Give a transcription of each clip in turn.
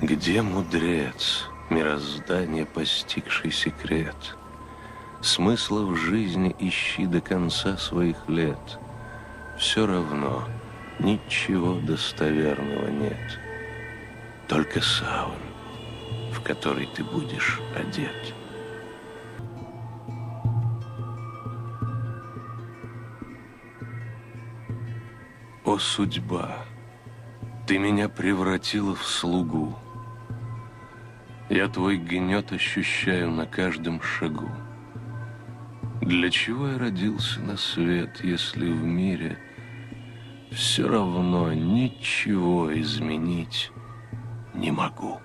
Где мудрец, мироздание постигший секрет? Смысла в жизни ищи до конца своих лет. Все равно ничего достоверного нет. Только саван, в который ты будешь одет. О, судьба, ты меня превратила в слугу. Я твой гнет ощущаю на каждом шагу. Для чего я родился на свет, если в мире все равно ничего изменить не могу?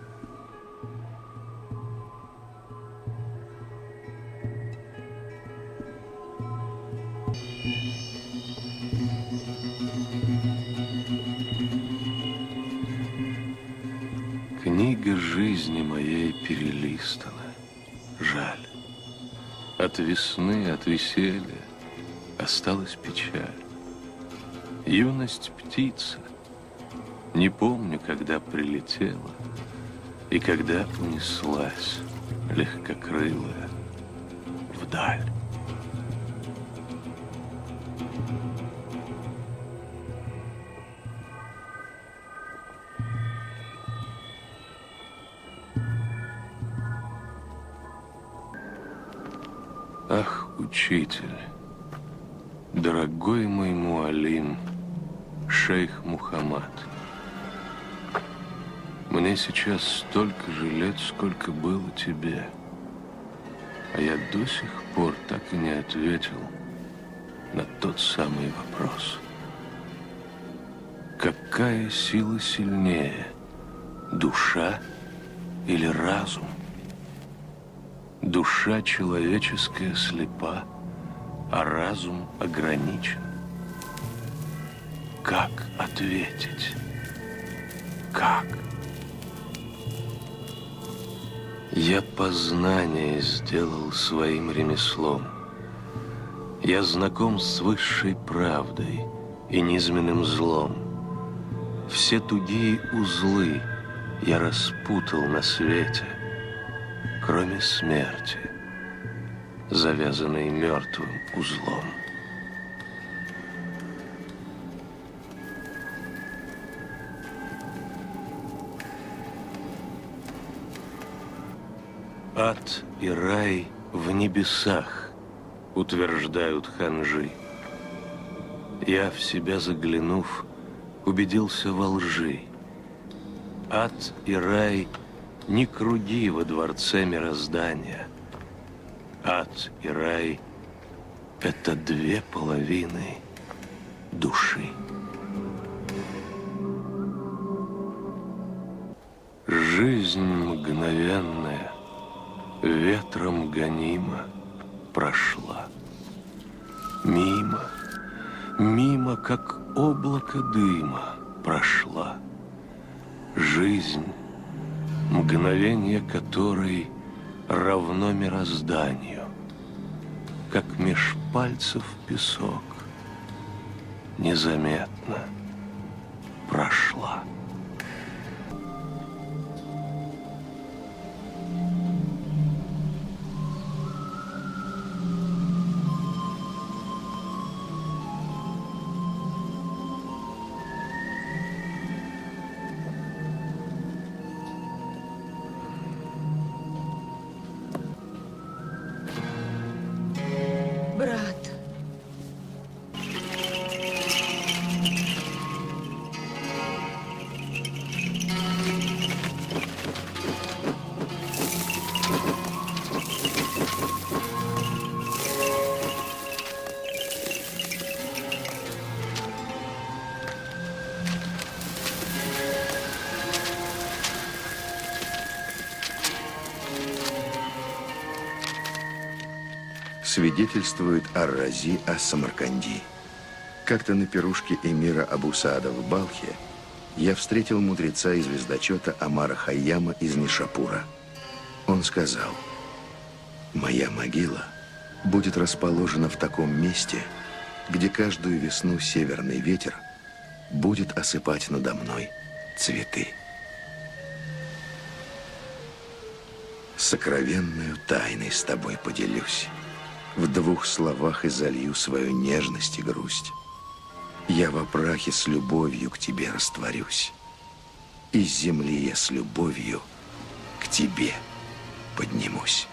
Книга жизни моей перелистана. Жаль. От весны, от веселья осталась печаль. Юность птица. Не помню, когда прилетела и когда унеслась, легкокрылая, вдаль. Ах, учитель, дорогой мой муалим, шейх Мухаммад, мне сейчас столько же лет, сколько было тебе, а я до сих пор так и не ответил на тот самый вопрос. Какая сила сильнее, душа или разум? Душа человеческая слепа, а разум ограничен. Как ответить? Как? Я познание сделал своим ремеслом. Я знаком с высшей правдой и низменным злом. Все тугие узлы я распутал на свете, кроме смерти, завязанной мертвым узлом. Ад и рай в небесах, утверждают ханжи. Я, в себя заглянув, убедился во лжи. Ад и рай — не круги во дворце мироздания. Ад и рай — это две половины души. Жизнь мгновенная, ветром гонима, прошла. Мимо, мимо, как облако дыма, прошла. Жизнь, мгновение которой равно мирозданию, как меж пальцев песок, незаметно прошла. Свидетельствует Ар-Рази ас-Самарканди. Как-то на пирушке эмира Абу Саада в Балхе я встретил мудреца и звездочета Амара Хайяма из Нишапура. Он сказал: «Моя могила будет расположена в таком месте, где каждую весну северный ветер будет осыпать надо мной цветы». Сокровенную тайной с тобой поделюсь. В двух словах изолью свою нежность и грусть. Я во прахе с любовью к тебе растворюсь. Из земли я с любовью к тебе поднимусь.